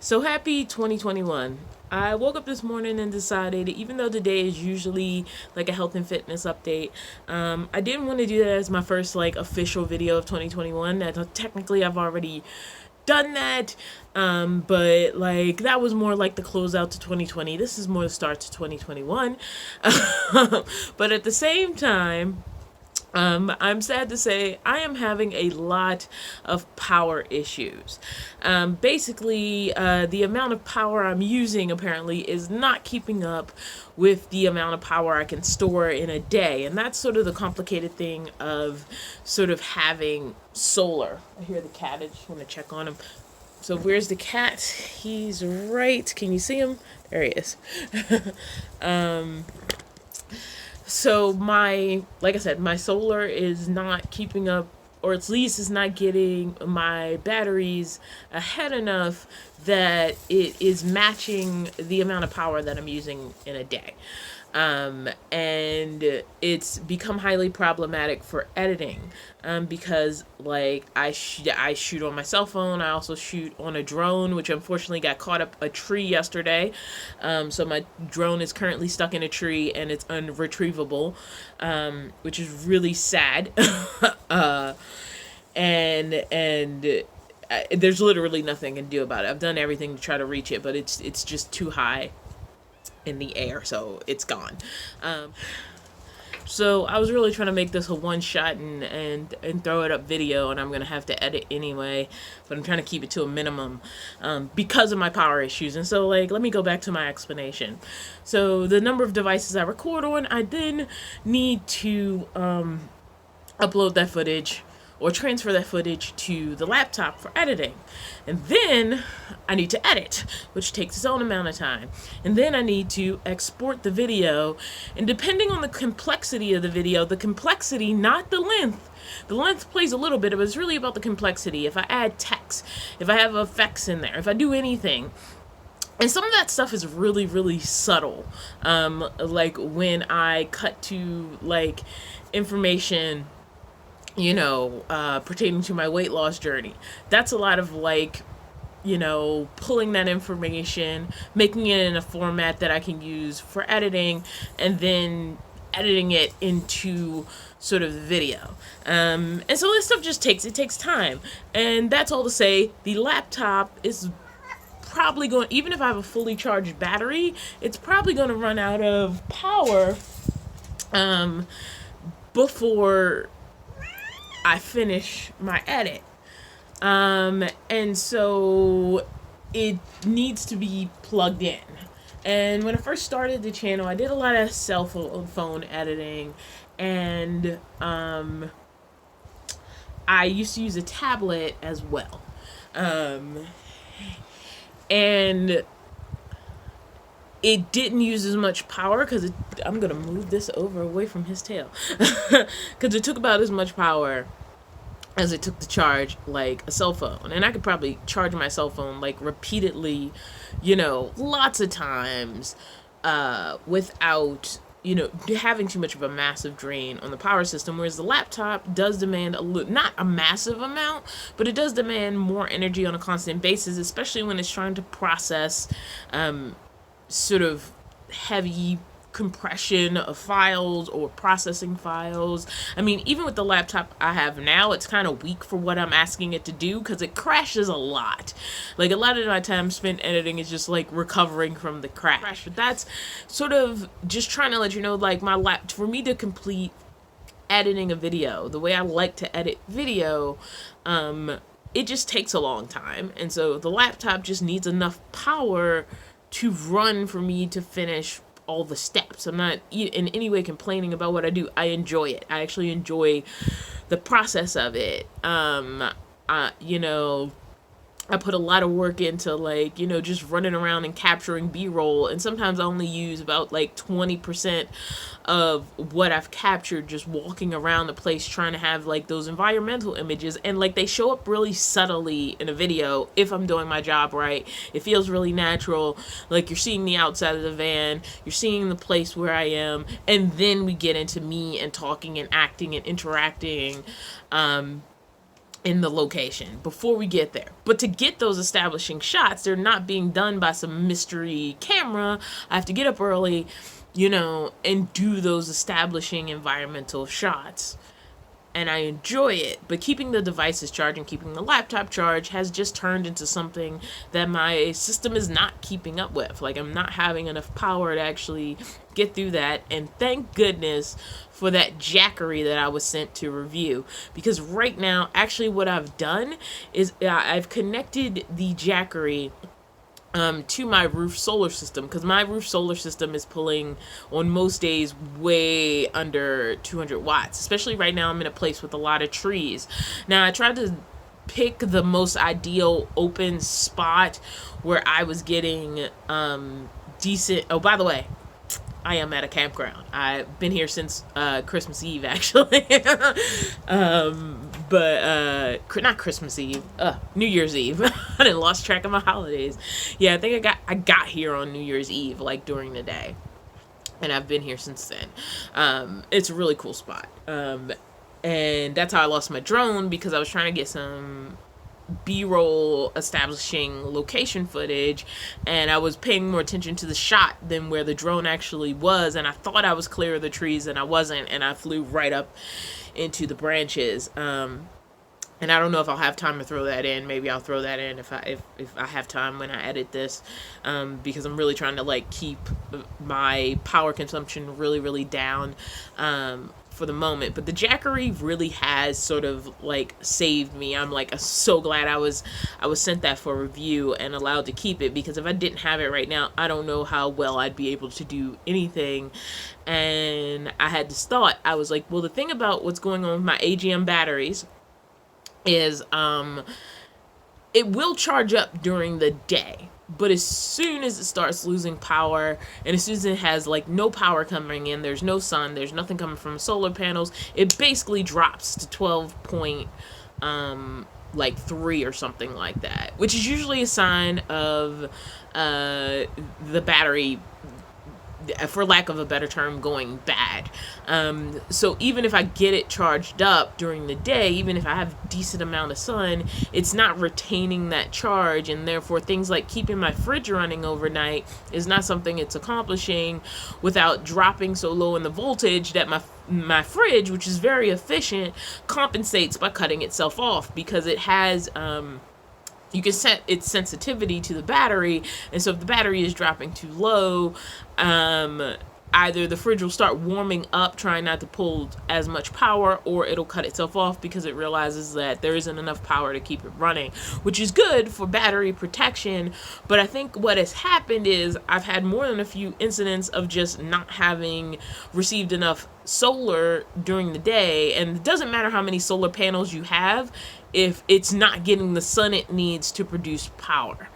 So happy 2021. I woke up this morning and decided, even though today is usually like a health and fitness update, I didn't want to do that as my first like official video of 2021. That technically I've already done that, but like that was more like the closeout to 2020. This is more the start to 2021. But at the same time, I'm sad to say I am having a lot of power issues. Basically, the amount of power I'm using apparently is not keeping up with the amount of power I can store in a day. And that's sort of the complicated thing of sort of having solar. I hear the cat. I just want to check on him. So where's the cat? He's right. Can you see him? There he is. So like I said, my solar is not keeping up, or at least is not getting my batteries ahead enough that it is matching the amount of power that I'm using in a day. And it's become highly problematic for editing, because like I shoot on my cell phone. I also shoot on a drone, which unfortunately got caught up a tree yesterday. So my drone is currently stuck in a tree and it's unretrievable, which is really sad. And there's literally nothing I can do about it. I've done everything to try to reach it, but it's just too high in the air, so it's gone. So I was really trying to make this a one shot and throw it up video, and I'm gonna have to edit anyway, but I'm trying to keep it to a minimum because of my power issues. And so like, let me go back to my explanation. So the number of devices I record on, I then need to upload that footage or transfer that footage to the laptop for editing. And then I need to edit, which takes its own amount of time. And then I need to export the video. And depending on the complexity of the video, the complexity, not the length plays a little bit, but it's really about the complexity. If I add text, if I have effects in there, if I do anything. And some of that stuff is really, really subtle. Like when I cut to like information, pertaining to my weight loss journey. That's a lot of like, pulling that information, making it in a format that I can use for editing, and then editing it into sort of the video. And so this stuff just takes time. And that's all to say, the laptop is probably going, even if I have a fully charged battery, it's probably going to run out of power before I finish my edit. And so it needs to be plugged in. And when I first started the channel, I did a lot of cell phone editing, and I used to use a tablet as well. And it didn't use as much power because I'm going to move this over away from his tail. Because it took about as much power as it took to charge like a cell phone. And I could probably charge my cell phone like repeatedly, lots of times without, having too much of a massive drain on the power system. Whereas the laptop does demand not a massive amount, but it does demand more energy on a constant basis, especially when it's trying to process sort of heavy compression of files or processing files. I mean, even with the laptop I have now, it's kind of weak for what I'm asking it to do because it crashes a lot. Like a lot of my time spent editing is just like recovering from the crash. But that's sort of just trying to let you know, like for me to complete editing a video, the way I like to edit video, it just takes a long time. And so the laptop just needs enough power to run for me to finish all the steps. I'm not in any way complaining about what I do. I enjoy it. I actually enjoy the process of it. I put a lot of work into like, just running around and capturing B-roll. And sometimes I only use about like 20% of what I've captured just walking around the place trying to have like those environmental images. And like they show up really subtly in a video if I'm doing my job right. It feels really natural. Like you're seeing the outside of the van. You're seeing the place where I am. And then we get into me and talking and acting and interacting. in the location before we get there. But to get those establishing shots, they're not being done by some mystery camera. I have to get up early, and do those establishing environmental shots. And I enjoy it, but keeping the devices charged and keeping the laptop charged has just turned into something that my system is not keeping up with. Like, I'm not having enough power to actually get through that, and thank goodness for that Jackery that I was sent to review, because right now, actually what I've done is I've connected the Jackery to my roof solar system, because my roof solar system is pulling on most days way under 200 watts. Especially right now, I'm in a place with a lot of trees. Now, I tried to pick the most ideal open spot where I was getting decent. Oh, by the way, I am at a campground. I've been here since Christmas Eve, actually. But not Christmas Eve, New Year's Eve. I done lost track of my holidays. Yeah, I think I got here on New Year's Eve, like during the day, and I've been here since then. It's a really cool spot, and that's how I lost my drone, because I was trying to get some B-roll establishing location footage, and I was paying more attention to the shot than where the drone actually was, and I thought I was clear of the trees, and I wasn't, and I flew right up into the branches. And I don't know if I'll have time to throw that in. Maybe I'll throw that in if I have time when I edit this, because I'm really trying to like keep my power consumption really, really down for the moment. But the Jackery really has sort of like saved me. I'm like so glad I was sent that for review and allowed to keep it, because if I didn't have it right now, I don't know how well I'd be able to do anything. And I had this thought. I was like, well, the thing about what's going on with my AGM batteries is it will charge up during the day, but as soon as it starts losing power, and as soon as it has like no power coming in, there's no sun, there's nothing coming from solar panels, it basically drops to 12.3 or something like that, which is usually a sign of the battery, for lack of a better term, going bad. So even if I get it charged up during the day, even if I have a decent amount of sun, it's not retaining that charge, and therefore things like keeping my fridge running overnight is not something it's accomplishing without dropping so low in the voltage that my fridge, which is very efficient, compensates by cutting itself off, because it has you can set its sensitivity to the battery, and so if the battery is dropping too low, either the fridge will start warming up, trying not to pull as much power, or it'll cut itself off because it realizes that there isn't enough power to keep it running, which is good for battery protection. But I think what has happened is I've had more than a few incidents of just not having received enough solar during the day, and it doesn't matter how many solar panels you have if it's not getting the sun it needs to produce power.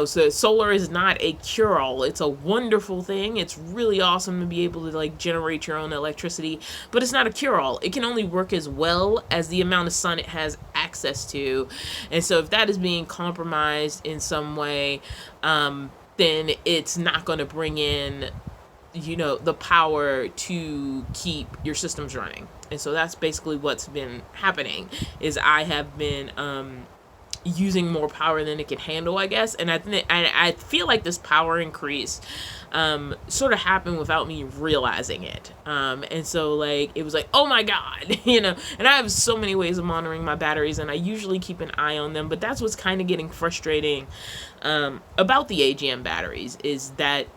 So solar is not a cure-all. It's a wonderful thing. It's really awesome to be able to like generate your own electricity, but it's not a cure-all. It can only work as well as the amount of sun it has access to. And so if that is being compromised in some way, then it's not going to bring in the power to keep your systems running. And so that's basically what's been happening, is I have been using more power than it can handle, I guess. And I feel like this power increase sort of happened without me realizing it. And so like it was like, oh my God, and I have so many ways of monitoring my batteries, and I usually keep an eye on them, but that's what's kind of getting frustrating about the AGM batteries, is that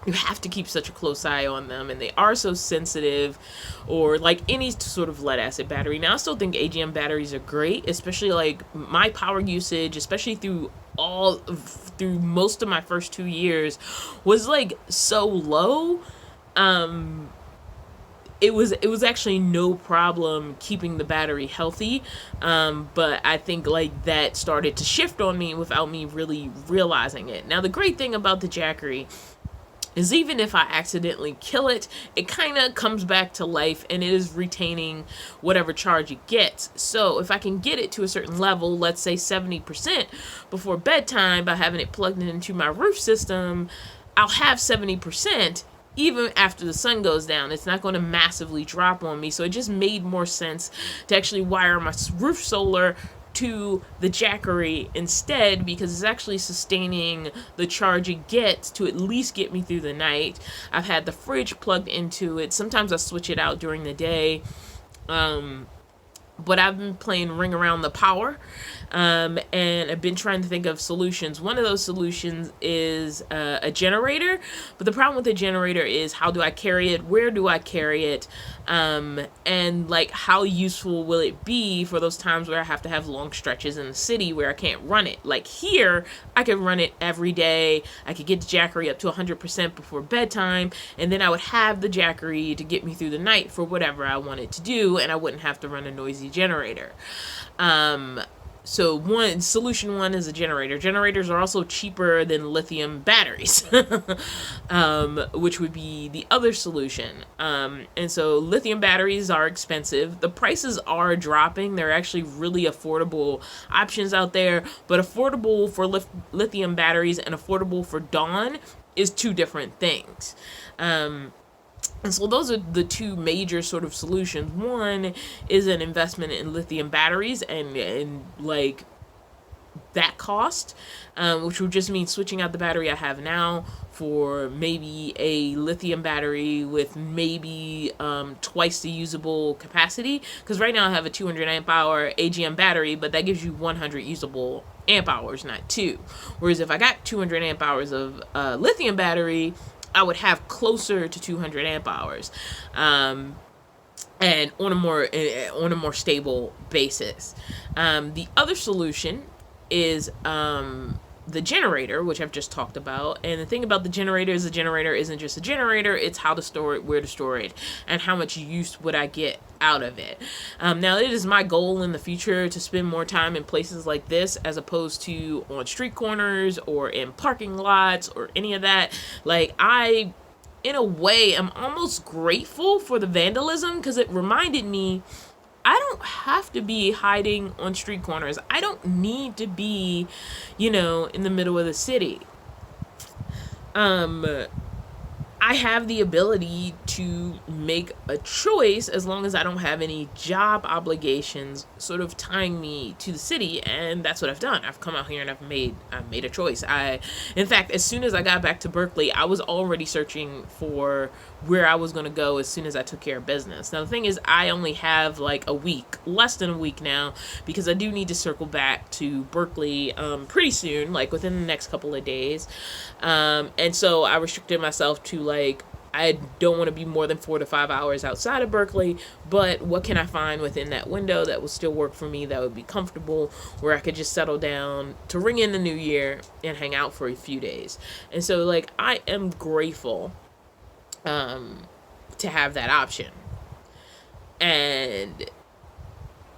you have to keep such a close eye on them, and they are so sensitive, or like any sort of lead acid battery. Now, I still think AGM batteries are great, especially like my power usage, especially through most of my first 2 years, was like so low. It was actually no problem keeping the battery healthy, but I think like that started to shift on me without me really realizing it. Now, the great thing about the Jackery is even if I accidentally kill it, it kind of comes back to life, and it is retaining whatever charge it gets. So if I can get it to a certain level, let's say 70% before bedtime, by having it plugged into my roof system, I'll have 70%, even after the sun goes down, it's not going to massively drop on me. So it just made more sense to actually wire my roof solar to the Jackery instead, because it's actually sustaining the charge it gets to at least get me through the night. I've had the fridge plugged into it. Sometimes I switch it out during the day. But I've been playing Ring Around the Power, and I've been trying to think of solutions. One of those solutions is a generator, but the problem with the generator is, how do I carry it? Where do I carry it? And like, how useful will it be for those times where I have to have long stretches in the city where I can't run it? Like here, I could run it every day. I could get the Jackery up to 100% before bedtime, and then I would have the Jackery to get me through the night for whatever I wanted to do, and I wouldn't have to run a noisy generator. So solution one is a generator. Generators are also cheaper than lithium batteries, which would be the other solution. And so lithium batteries are expensive. The prices are dropping. They're actually really affordable options out there, but affordable for lithium batteries and affordable for Dawn is two different things. And so those are the two major sort of solutions. One is an investment in lithium batteries and like that cost, which would just mean switching out the battery I have now for maybe a lithium battery with maybe twice the usable capacity. Because right now I have a 200 amp hour AGM battery, but that gives you 100 usable amp hours, not 2. Whereas if I got 200 amp hours of lithium battery, I would have closer to 200 amp hours, and on a more stable basis. The other solution is the generator, which I've just talked about. And the thing about the generator is, the generator isn't just a generator, it's how to store it, where to store it, and how much use would I get out of it. Now, it is my goal in the future to spend more time in places like this as opposed to on street corners or in parking lots or any of that. Like, I, in a way, am almost grateful for the vandalism, because it reminded me I don't have to be hiding on street corners. I don't need to be, in the middle of the city. I have the ability to make a choice as long as I don't have any job obligations sort of tying me to the city, and that's what I've done. I've come out here and I've made a choice. In fact, as soon as I got back to Berkeley, I was already searching for where I was going to go as soon as I took care of business. Now, the thing is, I only have like a week, less than a week now, because I do need to circle back to Berkeley pretty soon, like within the next couple of days. And so I restricted myself to like, I don't want to be more than 4 to 5 hours outside of Berkeley, but what can I find within that window that will still work for me, that would be comfortable, where I could just settle down to ring in the new year and hang out for a few days. And so like, I am grateful to have that option. And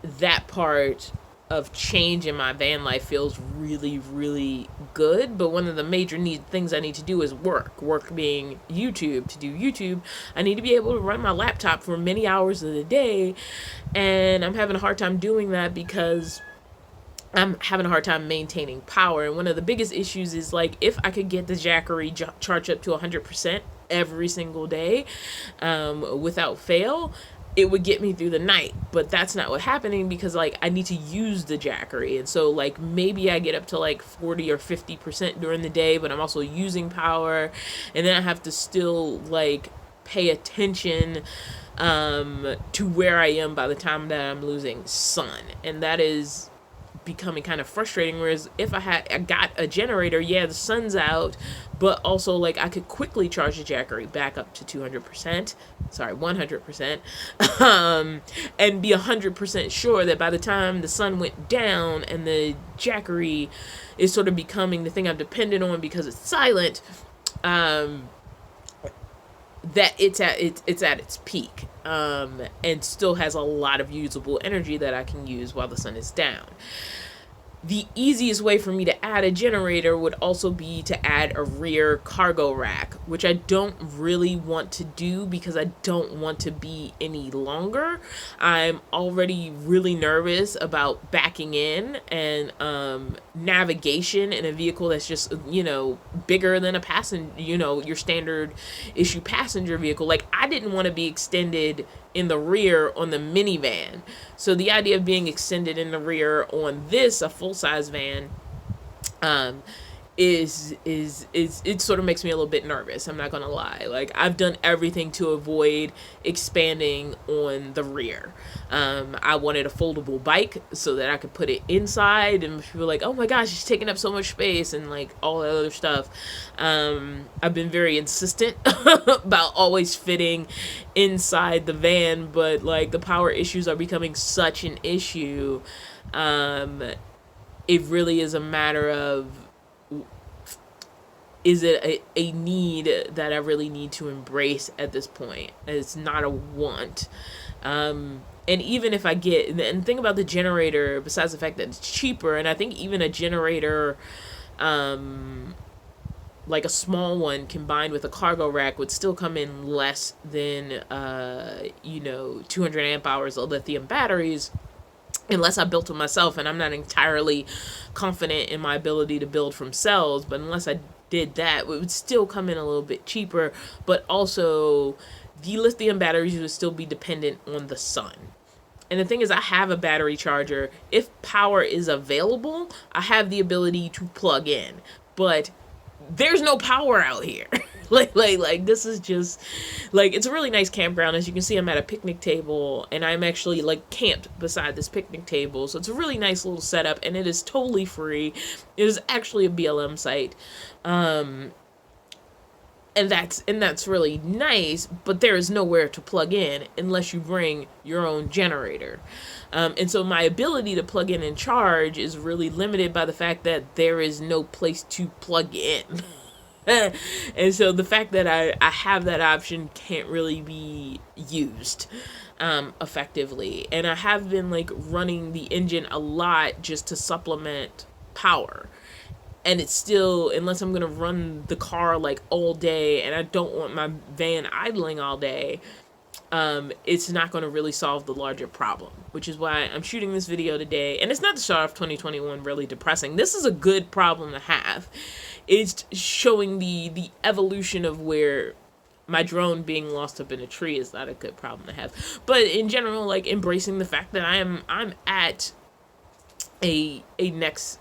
that part of change in my van life feels really, really good. But one of the major things I need to do is work being YouTube. To do YouTube, I need to be able to run my laptop for many hours of the day, and I'm having a hard time doing that because I'm having a hard time maintaining power. And one of the biggest issues is like, if I could get the Jackery charged up to 100% every single day without fail, it would get me through the night. But that's not what's happening, because like, I need to use the Jackery. And so like, maybe I get up to like 40 or 50% during the day, but I'm also using power, and then I have to still like pay attention to where I am by the time that I'm losing sun. And that is becoming kind of frustrating. Whereas if I got a generator, yeah, the sun's out, but also like, I could quickly charge the Jackery back up to 100%, and be 100% sure that by the time the sun went down and the Jackery is sort of becoming the thing I'm dependent on because it's silent, that it's at its peak, and still has a lot of usable energy that I can use while the sun is down. The easiest way for me to to add a generator would also be to add a rear cargo rack, which I don't really want to do because I don't want to be any longer. I'm already really nervous about backing in and navigation in a vehicle that's just, bigger than a passenger, your standard issue passenger vehicle. Like, I didn't want to be extended in the rear on the minivan. So the idea of being extended in the rear on this, a full-size van, is it sort of makes me a little bit nervous. I'm not gonna lie. Like, I've done everything to avoid expanding on the rear. I wanted a foldable bike so that I could put it inside, and people were like, oh my gosh, it's taking up so much space, and like all that other stuff. I've been very insistent about always fitting inside the van, but like the power issues are becoming such an issue. It really is a matter of, is it a need that I really need to embrace at this point? It's not a want. And even if I get, and think about the generator, besides the fact that it's cheaper, and I think even a generator, like a small one combined with a cargo rack would still come in less than, 200 amp hours of lithium batteries, unless I built them myself, and I'm not entirely confident in my ability to build from cells, but unless I did that, it would still come in a little bit cheaper, but also the lithium batteries would still be dependent on the sun. And the thing is, I have a battery charger. If power is available, I have the ability to plug in, but there's no power out here. like this is just like, it's a really nice campground. As you can see, I'm at a picnic table, and I'm actually like camped beside this picnic table. So it's a really nice little setup, and it is totally free. It is actually a BLM site. And that's really nice, but there is nowhere to plug in unless you bring your own generator. And so my ability to plug in and charge is really limited by the fact that there is no place to plug in. And so the fact that I have that option can't really be used effectively. And I have been like running the engine a lot just to supplement power. And it's still, unless I'm going to run the car like all day and I don't want my van idling all day, it's not going to really solve the larger problem, which is why I'm shooting this video today. And it's not to start off 2021 really depressing. This is a good problem to have. It's showing the evolution of where my drone being lost up in a tree is not a good problem to have. But in general, like, embracing the fact that I'm at a next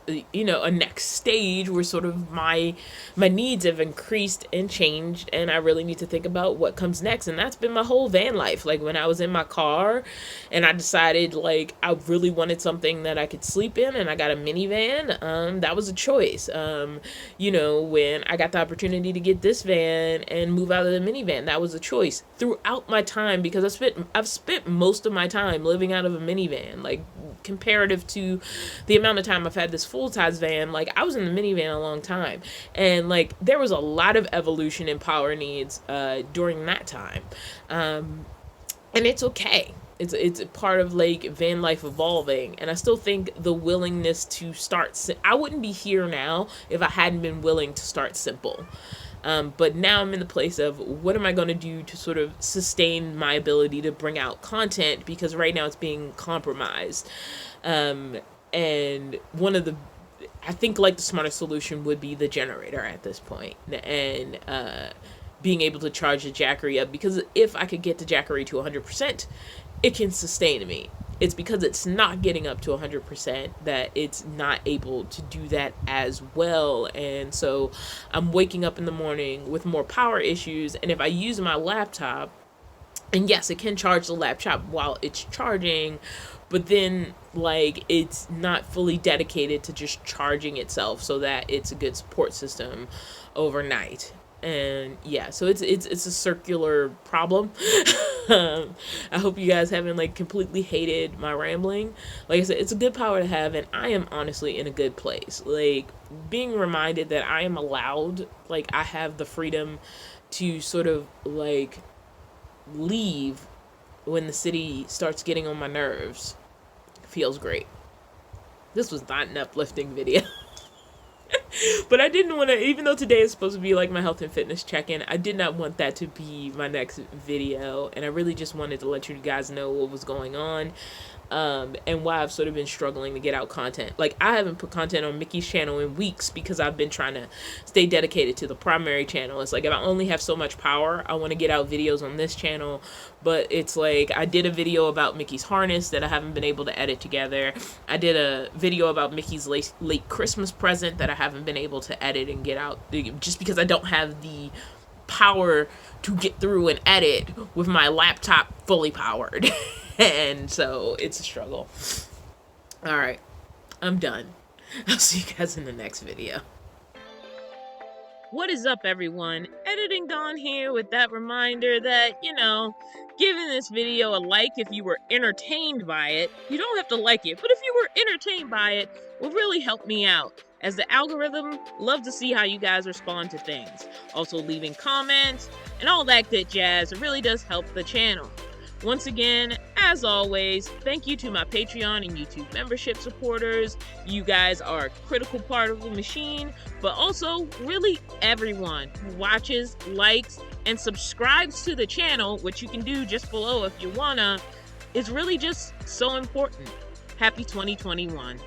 stage where sort of my needs have increased and changed, and I really need to think about what comes next. And that's been my whole van life. Like, when I was in my car and I decided like I really wanted something that I could sleep in, and I got a minivan, that was a choice. When I got the opportunity to get this van and move out of the minivan, that was a choice throughout my time, because I've spent most of my time living out of a minivan, like comparative to the amount of time I've had this full-size van. Like, I was in the minivan a long time, and like there was a lot of evolution in power needs during that time, and it's okay. It's a part of like van life evolving, and I still think the willingness to start. I wouldn't be here now if I hadn't been willing to start simple. But now I'm in the place of, what am I going to do to sort of sustain my ability to bring out content, because right now it's being compromised. And I think like the smartest solution would be the generator at this point, and being able to charge the Jackery up, because if I could get the Jackery to 100%, it can sustain me. It's because it's not getting up to 100% that it's not able to do that as well. And so I'm waking up in the morning with more power issues. And if I use my laptop, and yes, it can charge the laptop while it's charging, but then like it's not fully dedicated to just charging itself so that it's a good support system overnight. And yeah, so it's a circular problem. I hope you guys haven't like completely hated my rambling. Like I said, it's a good power to have, and I am honestly in a good place. Like, being reminded that I am allowed, like I have the freedom to sort of like leave when the city starts getting on my nerves feels great. This was not an uplifting video. But I didn't want to, even though today is supposed to be like my health and fitness check-in, I did not want that to be my next video. And I really just wanted to let you guys know what was going on. And why I've sort of been struggling to get out content. Like, I haven't put content on Mickey's channel in weeks because I've been trying to stay dedicated to the primary channel. It's like, if I only have so much power, I want to get out videos on this channel. But it's like, I did a video about Mickey's harness that I haven't been able to edit together. I did a video about Mickey's late Christmas present that I haven't been able to edit and get out just because I don't have the power to get through and edit with my laptop fully powered. And so it's a struggle. All right, I'm done. I'll see you guys in the next video. What is up, everyone? Editing Dawn here with that reminder that, giving this video a like if you were entertained by it. You don't have to like it, but if you were entertained by it, will really help me out, as the algorithm loves to see how you guys respond to things. Also, leaving comments and all that good jazz, it really does help the channel. Once again, as always, thank you to my Patreon and YouTube membership supporters. You guys are a critical part of the machine, but also really everyone who watches, likes, and subscribes to the channel, which you can do just below if you wanna, is really just so important. Happy 2021.